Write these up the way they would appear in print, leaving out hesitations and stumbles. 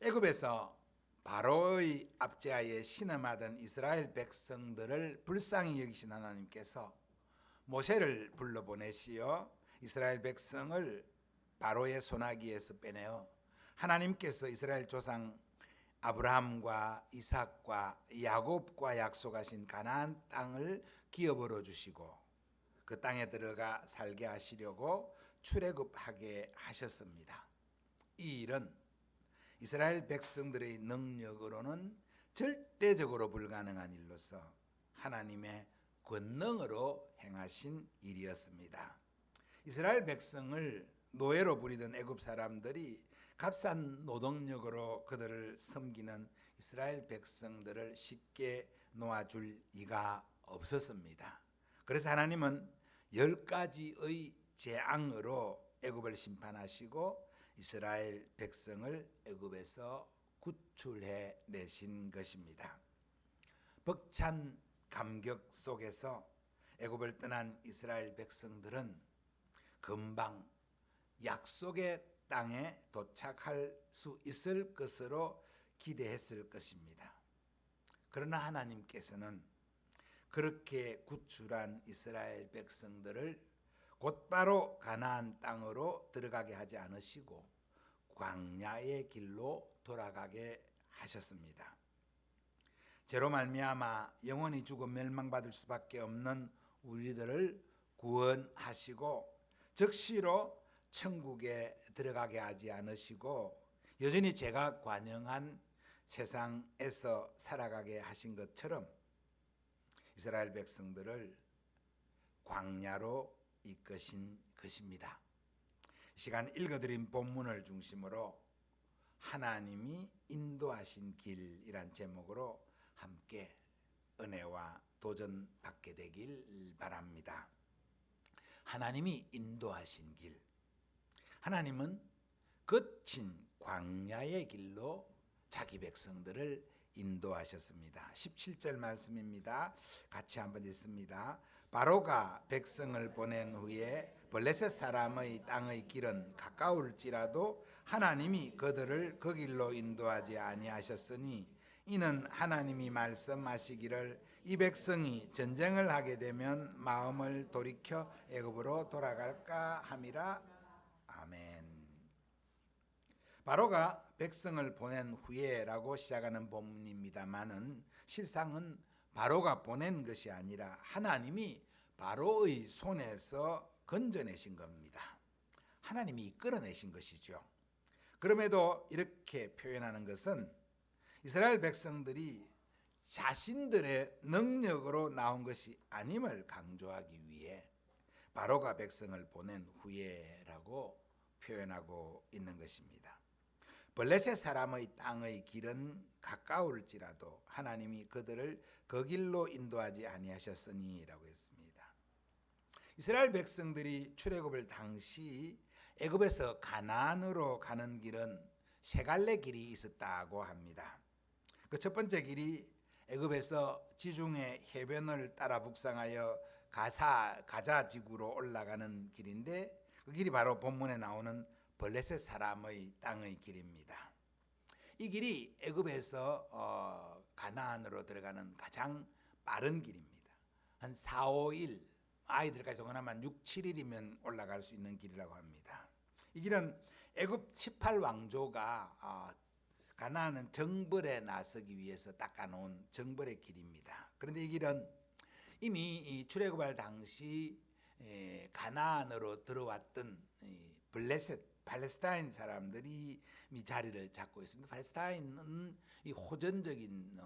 애굽에서 바로의 압제하에 신음하던 이스라엘 백성들을 불쌍히 여기신 하나님께서 모세를 불러보내시어 이스라엘 백성을 바로의 손아귀에서 빼내어 하나님께서 이스라엘 조상 아브라함과 이삭과 야곱과 약속하신 가나안 땅을 기업으로 주시고 그 땅에 들어가 살게 하시려고 출애굽하게 하셨습니다. 이 일은 이스라엘 백성들의 능력으로는 절대적으로 불가능한 일로서 하나님의 권능으로 행하신 일이었습니다. 이스라엘 백성을 노예로 부리던 애굽 사람들이 값싼 노동력으로 그들을 섬기는 이스라엘 백성들을 쉽게 놓아줄 리가 없었습니다. 그래서 하나님은 10가지의 재앙으로 애굽을 심판하시고 이스라엘 백성을 애굽에서 구출해 내신 것입니다. 벅찬 감격 속에서 애굽을 떠난 이스라엘 백성들은 금방 약속의 땅에 도착할 수 있을 것으로 기대했을 것입니다. 그러나 하나님께서는 그렇게 구출한 이스라엘 백성들을 곧바로 가나안 땅으로 들어가게 하지 않으시고 광야의 길로 돌아가게 하셨습니다. 죄로 말미암아 영원히 죽어 멸망받을 수밖에 없는 우리들을 구원하시고 즉시로 천국에 들어가게 하지 않으시고 여전히 죄가 관영한 세상에서 살아가게 하신 것처럼 이스라엘 백성들을 광야로 이끄신 것입니다. 이 시간 읽어드린 본문을 중심으로 하나님이 인도하신 길이란 제목으로 함께 은혜와 도전 받게 되길 바랍니다. 하나님이 인도하신 길. 하나님은 거친 광야의 길로 자기 백성들을 인도하셨습니다. 17절 말씀입니다. 같이 한번 읽습니다. 바로가 백성을 보낸 후에 블레셋 사람의 땅의 길은 가까울지라도 하나님이 그들을 그 길로 인도하지 아니하셨으니 이는 하나님이 말씀하시기를 이 백성이 전쟁을 하게 되면 마음을 돌이켜 애굽으로 돌아갈까 함이라. 아멘. 바로가 백성을 보낸 후에라고 시작하는 본문입니다만은 실상은 바로가 보낸 것이 아니라 하나님이 바로의 손에서 건져내신 겁니다. 하나님이 이끌어내신 것이죠. 그럼에도 이렇게 표현하는 것은 이스라엘 백성들이 자신들의 능력으로 나온 것이 아님을 강조하기 위해 바로가 백성을 보낸 후에라고 표현하고 있는 것입니다. 블레셋 사람의 땅의 길은 가까울지라도 하나님이 그들을 그 길로 인도하지 아니하셨으니라고 했습니다. 이스라엘 백성들이 출애굽을 당시 애굽에서 가나안으로 가는 길은 세 갈래 길이 있었다고 합니다. 그 첫 번째 길이 애굽에서 지중해 해변을 따라 북상하여 가자 지구로 올라가는 길인데 그 길이 바로 본문에 나오는 블레셋 사람의 땅의 길입니다. 이 길이 애굽에서 가나안으로 들어가는 가장 빠른 길입니다. 한 4, 5일 아이들까지 동원하면 6, 7일이면 올라갈 수 있는 길이라고 합니다. 이 길은 애굽 18왕조가 가나안은 정벌에 나서기 위해서 닦아놓은 정벌의 길입니다. 그런데 이 길은 이미 출애굽할 당시 가나안으로 들어왔던 블레셋 팔레스타인 사람들이 이 자리를 잡고 있습니다. 팔레스타인은 이 호전적인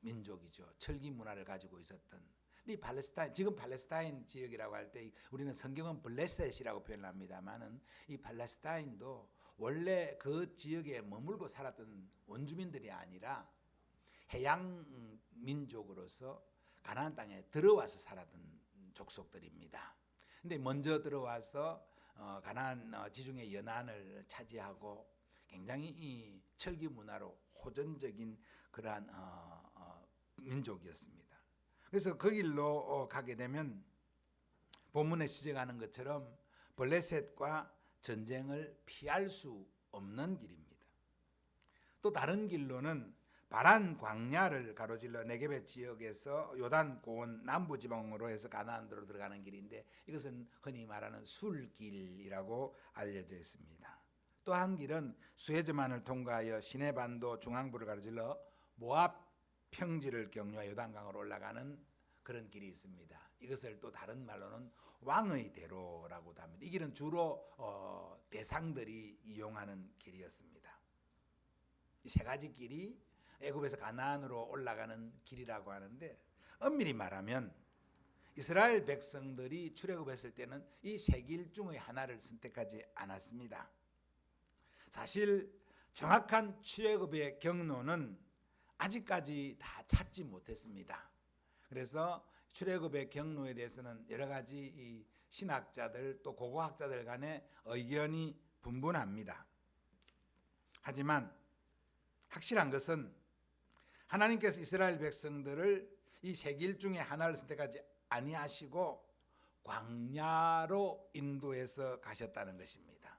민족이죠. 철기 문화를 가지고 있었던. 이 팔레스타인, 지금 팔레스타인 지역이라고 할 때 우리는 성경은 블레셋이라고 표현합니다만은 이 팔레스타인도 원래 그 지역에 머물고 살았던 원주민들이 아니라 해양 민족으로서 가나안 땅에 들어와서 살았던 족속들입니다. 근데 먼저 들어와서 가나안 지중해 연안을 차지하고 굉장히 이 철기 문화로 호전적인 그러한 민족이었습니다. 그래서 그 길로 가게 되면 본문에 시작하는 것처럼 블레셋과 전쟁을 피할 수 없는 길입니다. 또 다른 길로는 바란 광야를 가로질러 네게베 지역에서 요단 고원 남부 지방으로 해서 가나안으로 들어가는 길인데 이것은 흔히 말하는 술길이라고 알려져 있습니다. 또 한 길은 수에즈만을 통과하여 시내반도 중앙부를 가로질러 모압 평지를 경유하여 요단강으로 올라가는 그런 길이 있습니다. 이것을 또 다른 말로는 왕의 대로라고도 합니다. 이 길은 주로 대상들이 이용하는 길이었습니다. 이 세 가지 길이 애굽에서 가나안으로 올라가는 길이라고 하는데, 엄밀히 말하면 이스라엘 백성들이 출애굽했을 때는 이 세 길 중의 하나를 선택하지 않았습니다. 사실 정확한 출애굽의 경로는 아직까지 다 찾지 못했습니다. 그래서 출애굽의 경로에 대해서는 여러 가지 이 신학자들 또 고고학자들 간의 의견이 분분합니다. 하지만 확실한 것은 하나님께서 이스라엘 백성들을 이 세 길 중에 하나를 선택하지 아니하시고 광야로 인도해서 가셨다는 것입니다.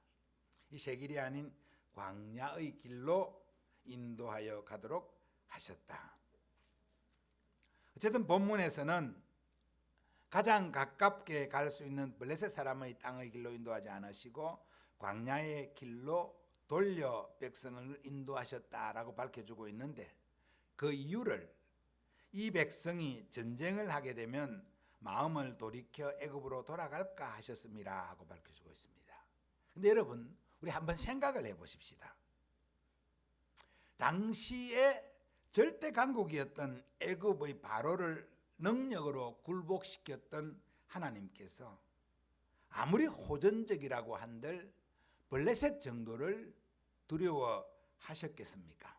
이 세 길이 아닌 광야의 길로 인도하여 가도록 하셨다. 어쨌든 본문에서는 가장 가깝게 갈 수 있는 블레셋 사람의 땅의 길로 인도하지 않으시고 광야의 길로 돌려 백성을 인도하셨다라고 밝혀주고 있는데, 그 이유를 이 백성이 전쟁을 하게 되면 마음을 돌이켜 애굽으로 돌아갈까 하셨습니다 하고 밝혀주고 있습니다. 근데 여러분, 우리 한번 생각을 해보십시다. 당시에 절대 강국이었던 애굽의 바로를 능력으로 굴복시켰던 하나님께서 아무리 호전적이라고 한들 블레셋 정도를 두려워하셨겠습니까?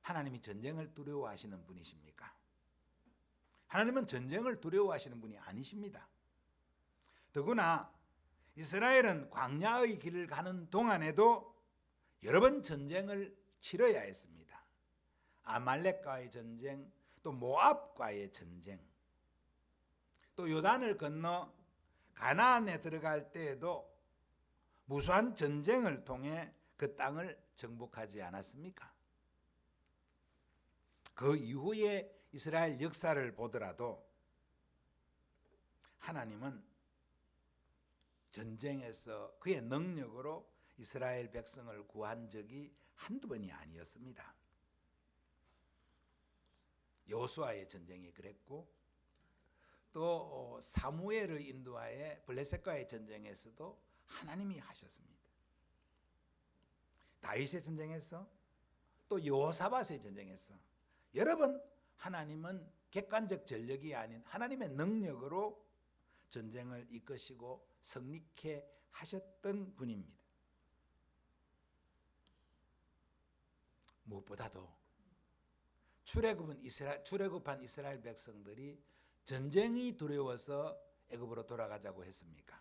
하나님이 전쟁을 두려워하시는 분이십니까? 하나님은 전쟁을 두려워하시는 분이 아니십니다. 더구나 이스라엘은 광야의 길을 가는 동안에도 여러 번 전쟁을 치러야 했습니다. 아말렉과의 전쟁, 또 모압과의 전쟁, 또 요단을 건너 가나안에 들어갈 때에도 무수한 전쟁을 통해 그 땅을 정복하지 않았습니까? 그 이후에 이스라엘 역사를 보더라도 하나님은 전쟁에서 그의 능력으로 이스라엘 백성을 구한 적이 한두 번이 아니었습니다. 여호수아의 전쟁이 그랬고, 또 사무엘을 인도하여 블레셋과의 전쟁에서도 하나님이 하셨습니다. 다윗의 전쟁에서, 또 여호사밧의 전쟁에서 여러 번 하나님은 객관적 전력이 아닌 하나님의 능력으로 전쟁을 이끄시고 승리케 하셨던 분입니다. 무엇보다도 출애굽한 이스라엘 백성들이 전쟁이 두려워서 애굽으로 돌아가자고 했습니까?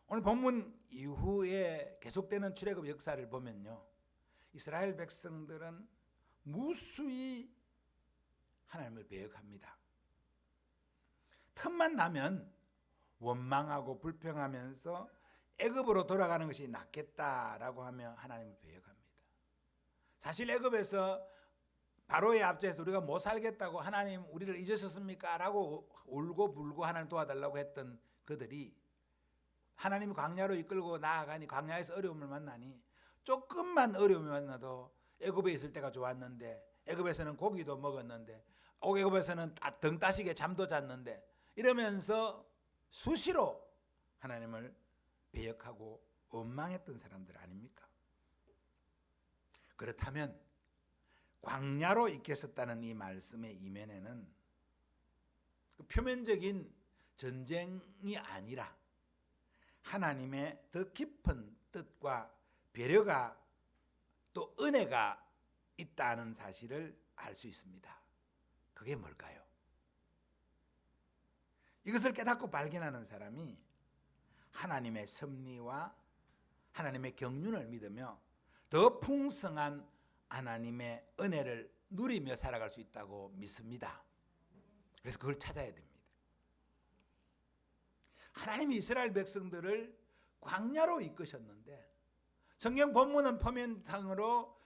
오늘 본문 이후에 계속되는 출애굽 역사를 보면요, 이스라엘 백성들은 무수히 하나님을 배역합니다. 틈만 나면 원망하고 불평하면서 애굽으로 돌아가는 것이 낫겠다라고 하며 하나님을 배역합니다. 사실 애굽에서 바로의 앞제에서 우리가 못 살겠다고 하나님 우리를 잊으셨습니까? 라고 울고 불고 하나님 도와달라고 했던 그들이 하나님이 광야로 이끌고 나아가니 광야에서 어려움을 만나니 조금만 어려움을 만나도 애굽에 있을 때가 좋았는데, 애굽에서는 고기도 먹었는데, 애굽에서는 등 따시게 잠도 잤는데, 이러면서 수시로 하나님을 배역하고 원망했던 사람들 아닙니까? 그렇다면 광야로 이끌었다는 이 말씀의 이면에는 그 표면적인 전쟁이 아니라 하나님의 더 깊은 뜻과 배려가 또 은혜가 있다는 사실을 알 수 있습니다. 그게 뭘까요? 이것을 깨닫고 발견하는 사람이 하나님의 섭리와 하나님의 경륜을 믿으며 더 풍성한 하나님의 은혜를 누리며 살아갈 수 있다고 믿습니다. 그래서 그걸 찾아야 됩니다. 하나님이 이스라엘 백성들을 광야로 이끄셨는데, 성경 본문은 표면상으로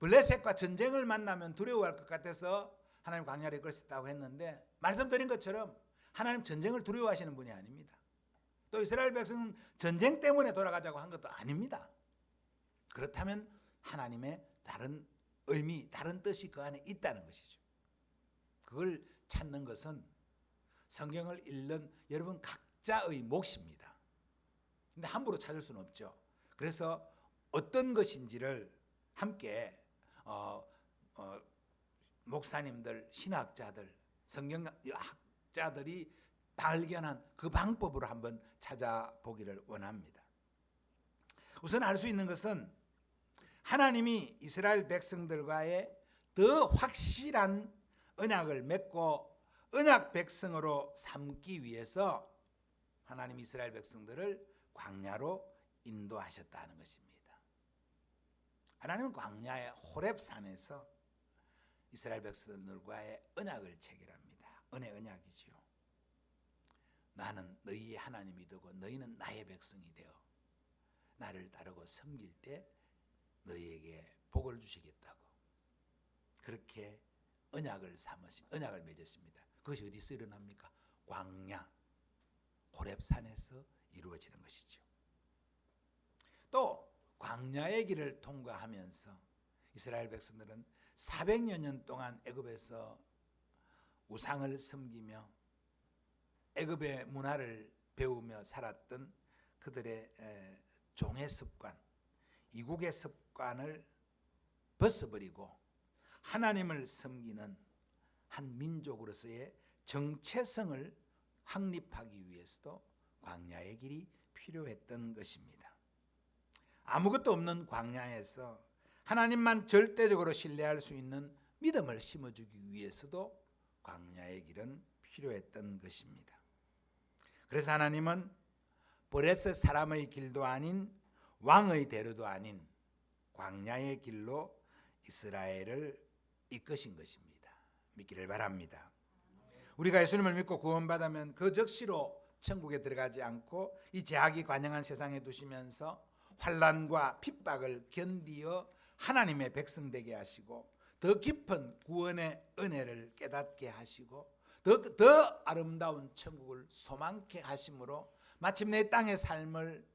블레셋과 전쟁을 만나면 두려워할 것 같아서 하나님 광야로 이끌었다고 했는데, 말씀드린 것처럼 하나님 전쟁을 두려워하시는 분이 아닙니다. 또 이스라엘 백성은 전쟁 때문에 돌아가자고 한 것도 아닙니다. 그렇다면 하나님의 다른 의미, 다른 뜻이 그 안에 있다는 것이죠. 그걸 찾는 것은 성경을 읽는 여러분 각자의 몫입니다. 근데 함부로 찾을 수는 없죠. 그래서 어떤 것인지를 함께 목사님들, 신학자들, 성경학자들이 발견한 그 방법으로 한번 찾아보기를 원합니다. 우선 알 수 있는 것은 하나님이 이스라엘 백성들과의 더 확실한 언약을 맺고 언약 백성으로 삼기 위해서 하나님 이스라엘 백성들을 광야로 인도하셨다는 것입니다. 하나님은 광야의 호렙산에서 이스라엘 백성들과의 언약을 체결합니다. 은혜 언약이지요. 나는 너희의 하나님이 되고 너희는 나의 백성이 되어 나를 따르고 섬길 때 너희에게 복을 주시겠다고 그렇게 언약을 맺었습니다. 그것이 어디서 일어납니까? 광야 호렙산에서 이루어지는 것이죠. 또 광야의 길을 통과하면서 이스라엘 백성들은 400여 년 동안 애굽에서 우상을 섬기며 애굽의 문화를 배우며 살았던 그들의 종의 습관, 이국의 습관을 벗어버리고 하나님을 섬기는 한 민족으로서의 정체성을 확립하기 위해서도 광야의 길이 필요했던 것입니다. 아무것도 없는 광야에서 하나님만 절대적으로 신뢰할 수 있는 믿음을 심어주기 위해서도 광야의 길은 필요했던 것입니다. 그래서 하나님은 브레스 사람의 길도 아닌 왕의 대로도 아닌 광야의 길로 이스라엘을 이끄신 것입니다. 믿기를 바랍니다. 우리가 예수님을 믿고 구원받으면 그 즉시로 천국에 들어가지 않고 이 죄악이 관영한 세상에 두시면서 환난과 핍박을 견디어 하나님의 백성 되게 하시고 더 깊은 구원의 은혜를 깨닫게 하시고 더 아름다운 천국을 소망케 하심으로 마침내 땅의 삶을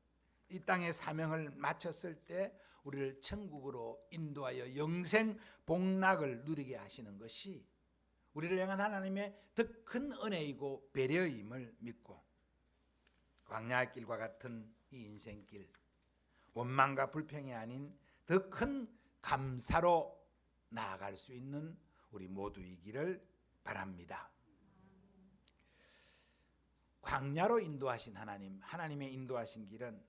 이 땅의 사명을 마쳤을 때 우리를 천국으로 인도하여 영생 복락을 누리게 하시는 것이 우리를 향한 하나님의 더 큰 은혜이고 배려임을 믿고 광야의 길과 같은 이 인생길 원망과 불평이 아닌 더 큰 감사로 나아갈 수 있는 우리 모두이기를 바랍니다. 광야로 인도하신 하나님의 인도하신 길은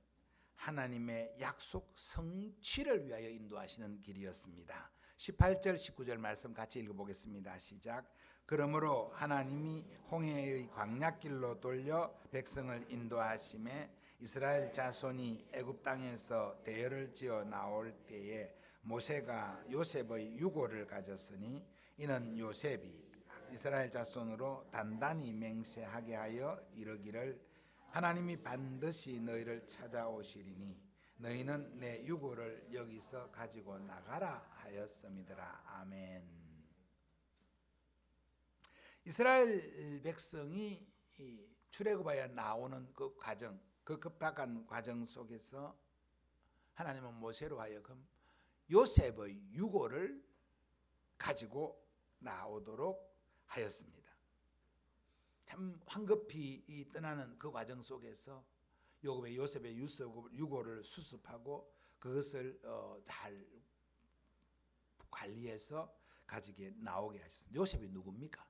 하나님의 약속 성취를 위하여 인도하시는 길이었습니다. 18절 19절 말씀 같이 읽어보겠습니다. 시작. 그러므로 하나님이 홍해의 광야길로 돌려 백성을 인도하심에 이스라엘 자손이 애굽 땅에서 대열을 지어 나올 때에 모세가 요셉의 유고를 가졌으니 이는 요셉이 이스라엘 자손으로 단단히 맹세하게 하여 이르기를 하나님이 반드시 너희를 찾아오시리니 너희는 내 유고를 여기서 가지고 나가라 하였음이더라. 아멘. 이스라엘 백성이 출애굽하여 나오는 그 과정, 그 급박한 과정 속에서 하나님은 모세로 하여금 요셉의 유고를 가지고 나오도록 하였습니다. 참 황급히 떠나는 그 과정 속에서 요셉의 유고를 수습하고 그것을 잘 관리해서 가지게 나오게 하셨습니다. 요셉이 누굽니까?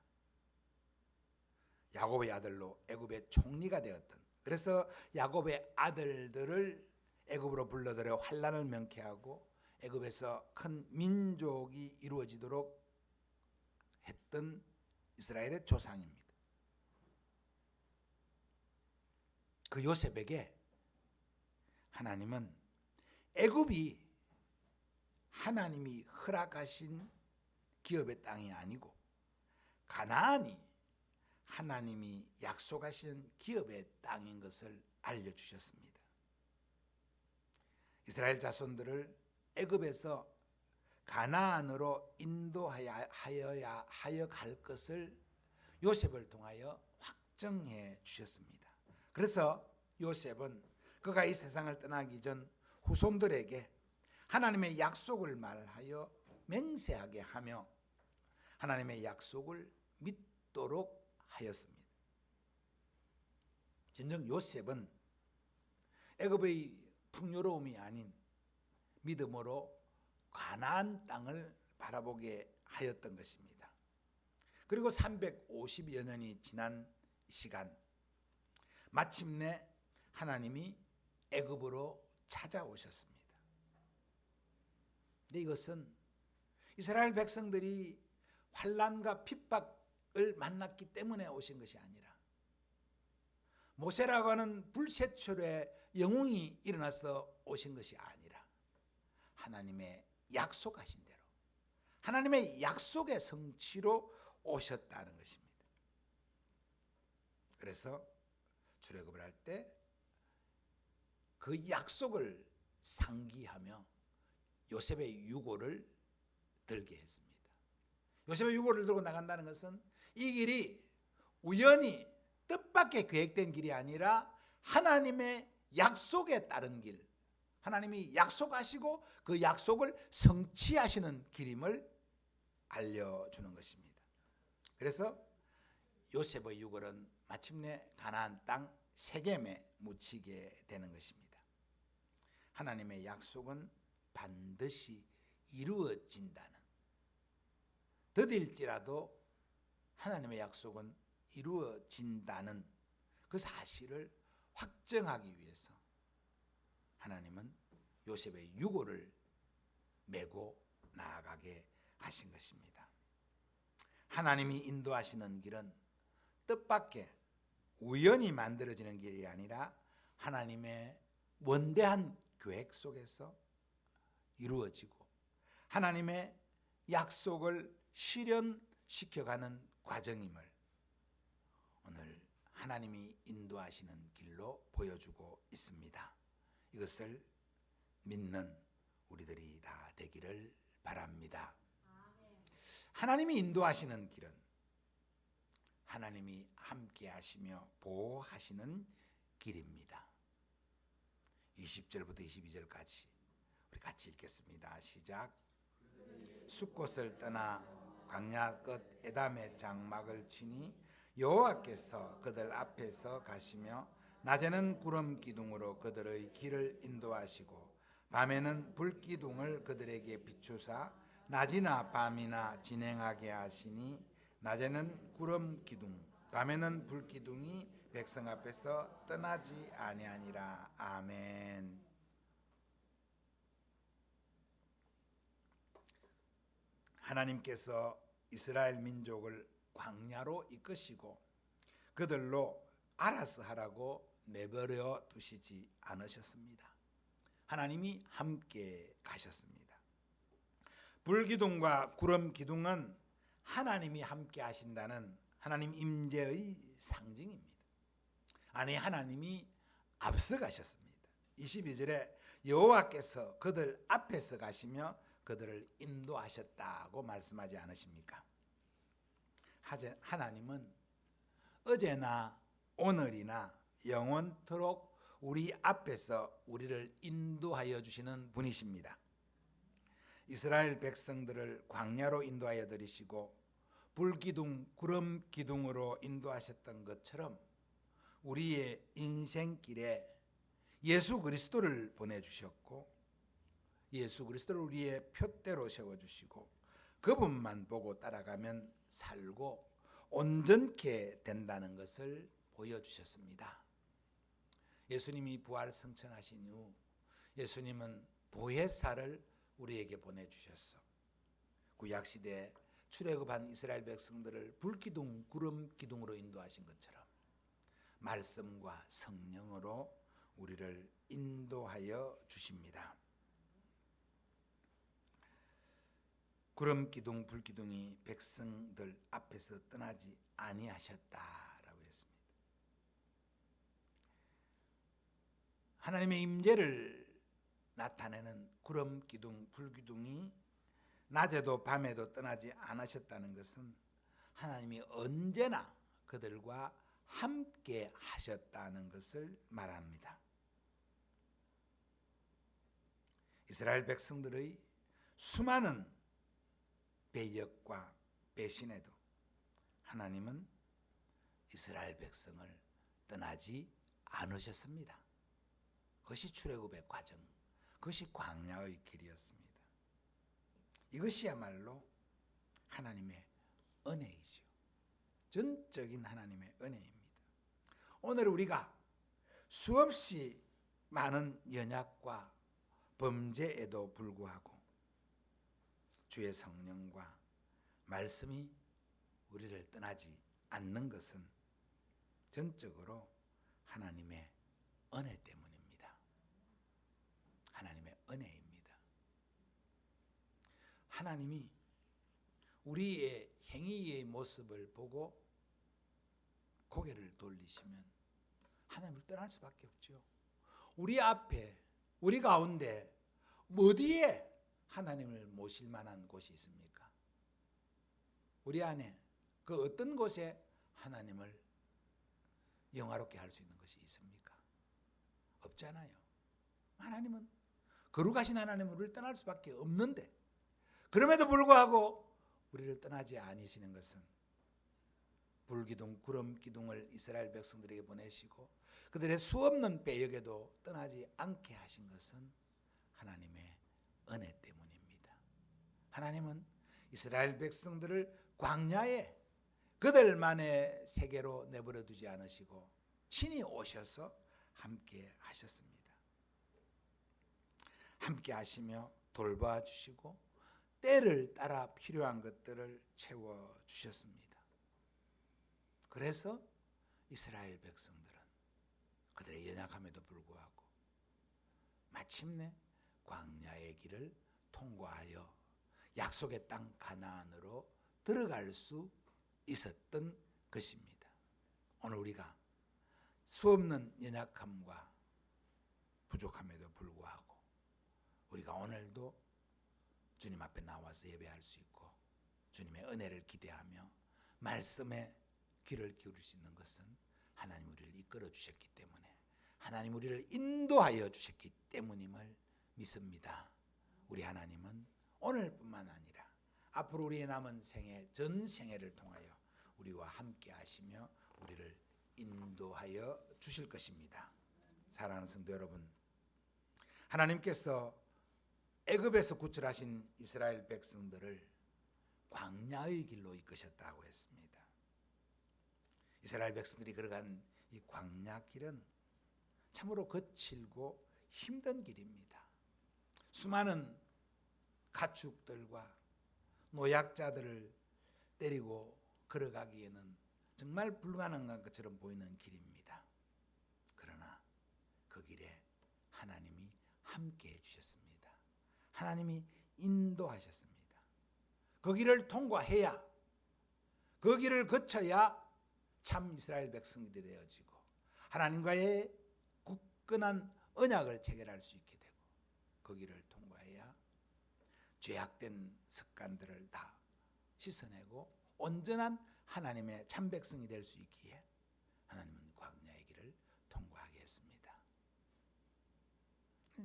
야곱의 아들로 애굽의 총리가 되었던, 그래서 야곱의 아들들을 애굽으로 불러들여 환난을 명쾌하고 애굽에서 큰 민족이 이루어지도록 했던 이스라엘의 조상입니다. 그 요셉에게 하나님은 애굽이 하나님이 허락하신 기업의 땅이 아니고 가나안이 하나님이 약속하신 기업의 땅인 것을 알려주셨습니다. 이스라엘 자손들을 애굽에서 가나안으로 인도하여 갈 것을 요셉을 통하여 확정해 주셨습니다. 그래서 요셉은 그가 이 세상을 떠나기 전 후손들에게 하나님의 약속을 말하여 맹세하게 하며 하나님의 약속을 믿도록 하였습니다. 진정 요셉은 애굽의 풍요로움이 아닌 믿음으로 가나안 땅을 바라보게 하였던 것입니다. 그리고 350여 년이 지난 시간, 마침내 하나님이 애굽으로 찾아오셨습니다. 근데 이것은 이스라엘 백성들이 환난과 핍박을 만났기 때문에 오신 것이 아니라 모세라고 하는 불세출의 영웅이 일어나서 오신 것이 아니라 하나님의 약속하신 대로 하나님의 약속의 성취로 오셨다는 것입니다. 그래서 출애굽을 할 때 그 약속을 상기하며 요셉의 유고를 들게 했습니다. 요셉의 유고를 들고 나간다는 것은 이 길이 우연히 뜻밖의 계획된 길이 아니라 하나님의 약속에 따른 길, 하나님이 약속하시고 그 약속을 성취하시는 길임을 알려주는 것입니다. 그래서 요셉의 유골은 마침내 가나안 땅 세겜에 묻히게 되는 것입니다. 하나님의 약속은 반드시 이루어진다는, 더딜지라도 하나님의 약속은 이루어진다는 그 사실을 확정하기 위해서 하나님은 요셉의 유고를 메고 나아가게 하신 것입니다. 하나님이 인도하시는 길은 뜻밖의 우연히 만들어지는 길이 아니라 하나님의 원대한 계획 속에서 이루어지고 하나님의 약속을 실현시켜가는 과정임을 오늘 하나님이 인도하시는 길로 보여주고 있습니다. 이것을 믿는 우리들이 다 되기를 바랍니다. 하나님이 인도하시는 길은 하나님이 함께 하시며 보호하시는 길입니다. 20절부터 22절까지 우리 같이 읽겠습니다. 시작. 숫곳을 떠나 광야 끝 에담의 장막을 치니 여호와께서 그들 앞에서 가시며 낮에는 구름 기둥으로 그들의 길을 인도하시고 밤에는 불 기둥을 그들에게 비추사 낮이나 밤이나 진행하게 하시니 낮에는 구름 기둥 밤에는 불 기둥이 백성 앞에서 떠나지 아니하니라. 아멘. 하나님께서 이스라엘 민족을 광야로 이끄시고 그들로 알아서 하라고 내버려 두시지 않으셨습니다. 하나님이 함께 가셨습니다. 불기둥과 구름기둥은 하나님이 함께 하신다는 하나님 임재의 상징입니다. 아니, 하나님이 앞서 가셨습니다. 22절에 여호와께서 그들 앞에서 가시며 그들을 인도하셨다고 말씀하지 않으십니까? 하나님은 어제나 오늘이나 영원토록 우리 앞에서 우리를 인도하여 주시는 분이십니다. 이스라엘 백성들을 광야로 인도하여 들이시고 불기둥, 구름기둥으로 인도하셨던 것처럼 우리의 인생길에 예수 그리스도를 보내주셨고 예수 그리스도를 우리의 표대로 세워주시고 그분만 보고 따라가면 살고 온전케 된다는 것을 보여주셨습니다. 예수님이 부활 승천하신 후 예수님은 보혜사를 우리에게 보내주셨어. 구약시대에 출애굽한 이스라엘 백성들을 불기둥, 구름기둥으로 인도하신 것처럼 말씀과 성령으로 우리를 인도하여 주십니다. 구름기둥, 불기둥이 백성들 앞에서 떠나지 아니하셨다라고 했습니다. 하나님의 임재를 나타내는 구름 기둥, 불 기둥이 낮에도 밤에도 떠나지 않으셨다는 것은 하나님이 언제나 그들과 함께 하셨다는 것을 말합니다. 이스라엘 백성들의 수많은 배역과 배신에도 하나님은 이스라엘 백성을 떠나지 않으셨습니다. 그것이 출애굽의 과정, 그것이 광야의 길이었습니다. 이것이야말로 하나님의 은혜이죠. 전적인 하나님의 은혜입니다. 오늘 우리가 수없이 많은 연약과 범죄에도 불구하고 주의 성령과 말씀이 우리를 떠나지 않는 것은 전적으로 하나님의 은혜 때문입니다. 하나님의 은혜입니다. 하나님이 우리의 행위의 모습을 보고 고개를 돌리시면 하나님을 떠날 수밖에 없죠. 우리 앞에, 우리 가운데 어디에 하나님을 모실 만한 곳이 있습니까? 우리 안에 그 어떤 곳에 하나님을 영화롭게 할 수 있는 것이 있습니까? 없잖아요. 하나님은 거룩하신 하나님은 우리를 떠날 수밖에 없는데, 그럼에도 불구하고 우리를 떠나지 않으시는 것은 불기둥, 구름기둥을 이스라엘 백성들에게 보내시고 그들의 수없는 배역에도 떠나지 않게 하신 것은 하나님의 은혜 때문입니다. 하나님은 이스라엘 백성들을 광야에 그들만의 세계로 내버려 두지 않으시고 친히 오셔서 함께 하셨습니다. 함께 하시며 돌봐주시고 때를 따라 필요한 것들을 채워주셨습니다. 그래서 이스라엘 백성들은 그들의 연약함에도 불구하고 마침내 광야의 길을 통과하여 약속의 땅 가나안으로 들어갈 수 있었던 것입니다. 오늘 우리가 수없는 연약함과 부족함에도 불구하고 우리가 오늘도 주님 앞에 나와서 예배할 수 있고 주님의 은혜를 기대하며 말씀에 귀를 기울일 수 있는 것은 하나님 우리를 이끌어 주셨기 때문에, 하나님 우리를 인도하여 주셨기 때문임을 믿습니다. 우리 하나님은 오늘뿐만 아니라 앞으로 우리의 남은 생애, 전 생애를 통하여 우리와 함께 하시며 우리를 인도하여 주실 것입니다. 사랑하는 성도 여러분, 하나님께서 애굽에서 구출하신 이스라엘 백성들을 광야의 길로 이끄셨다고 했습니다. 이스라엘 백성들이 걸어간 이 광야길은 참으로 거칠고 힘든 길입니다. 수많은 가축들과 노약자들을 때리고 걸어가기에는 정말 불가능한 것처럼 보이는 길입니다. 그러나 그 길에 하나님이 함께 해주셨습니다. 하나님이 인도하셨습니다. 그 길을 통과해야, 그 길을 거쳐야 참 이스라엘 백성들이 되어지고 하나님과의 굳건한 언약을 체결할 수 있게 되고, 그 길을 통과해야 죄악된 습관들을 다 씻어내고 온전한 하나님의 참 백성이 될 수 있기에 하나님은 광야의 길을 통과하게 했습니다.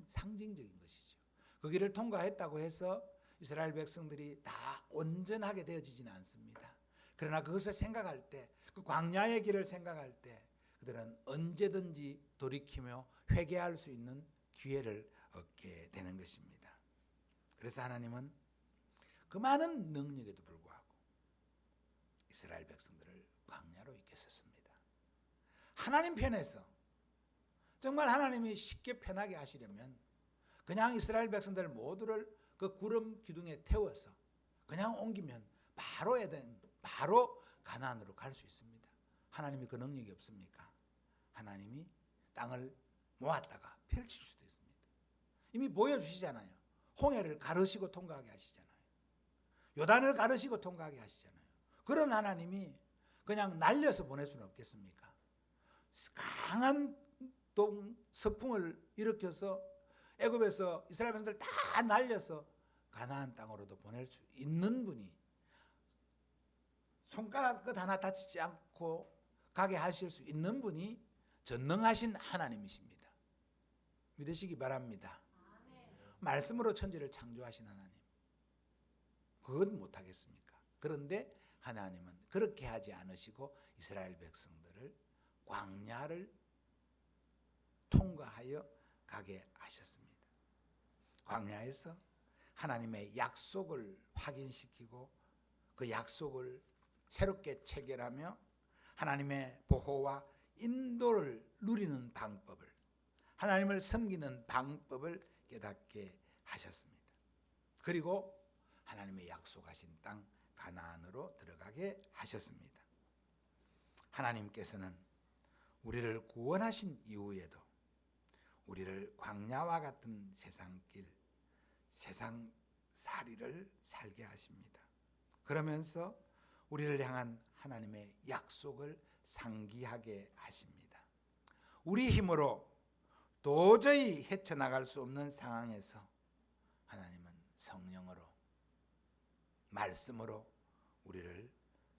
상징적인 것이죠. 그 길을 통과했다고 해서 이스라엘 백성들이 다 온전하게 되어지지는 않습니다. 그러나 그것을 생각할 때, 그 광야의 길을 생각할 때 그들은 언제든지 돌이키며 회개할 수 있는 기회를 얻게 되는 것입니다. 그래서 하나님은 그 많은 능력에도 불구하고 이스라엘 백성들을 광야로 이끄셨습니다. 하나님 편에서 정말 하나님이 쉽게 편하게 하시려면 그냥 이스라엘 백성들 모두를 그 구름 기둥에 태워서 그냥 옮기면 바로 에덴, 바로 가나안으로 갈 수 있습니다. 하나님이 그 능력이 없습니까? 하나님이 땅을 모았다가 펼칠 수도 있습니다. 이미 보여주시잖아요. 홍해를 가르시고 통과하게 하시잖아요. 요단을 가르시고 통과하게 하시잖아요. 그런 하나님이 그냥 날려서 보낼 수는 없겠습니까? 강한 서풍을 일으켜서 애굽에서 이스라엘 백성들 다 날려서 가나안 땅으로도 보낼 수 있는 분이, 손가락 끝 하나 다치지 않고 가게 하실 수 있는 분이 전능하신 하나님이십니다. 믿으시기 바랍니다. 말씀으로 천지를 창조하신 하나님, 그것 못하겠습니까? 그런데 하나님은 그렇게 하지 않으시고 이스라엘 백성들을 광야를 통과하여 가게 하셨습니다. 광야에서 하나님의 약속을 확인시키고 그 약속을 새롭게 체결하며 하나님의 보호와 인도를 누리는 방법을, 하나님을 섬기는 방법을 깨닫게 하셨습니다. 그리고 하나님의 약속하신 땅 가나안으로 들어가게 하셨습니다. 하나님께서는 우리를 구원하신 이후에도 우리를 광야와 같은 세상길, 세상살이를 살게 하십니다. 그러면서 우리를 향한 하나님의 약속을 상기하게 하십니다. 우리 힘으로 도저히 헤쳐나갈 수 없는 상황에서 하나님은 성령으로, 말씀으로 우리를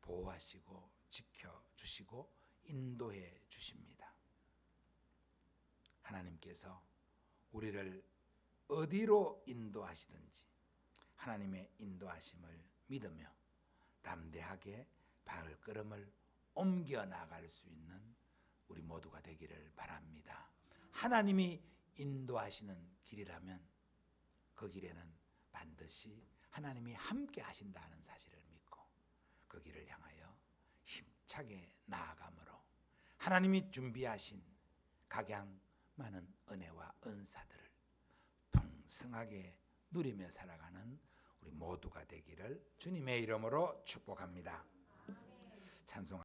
보호하시고 지켜주시고 인도해 주십니다. 하나님께서 우리를 어디로 인도하시든지 하나님의 인도하심을 믿으며 담대하게 발걸음을 옮겨 나갈 수 있는 우리 모두가 되기를 바랍니다. 하나님이 인도하시는 길이라면 그 길에는 반드시 하나님이 함께 하신다는 사실을 믿고 그 길을 향하여 힘차게 나아감으로 하나님이 준비하신 각양 많은 은혜와 은사들을 풍성하게 누리며 살아가는 우리 모두가 되기를 주님의 이름으로 축복합니다. 찬송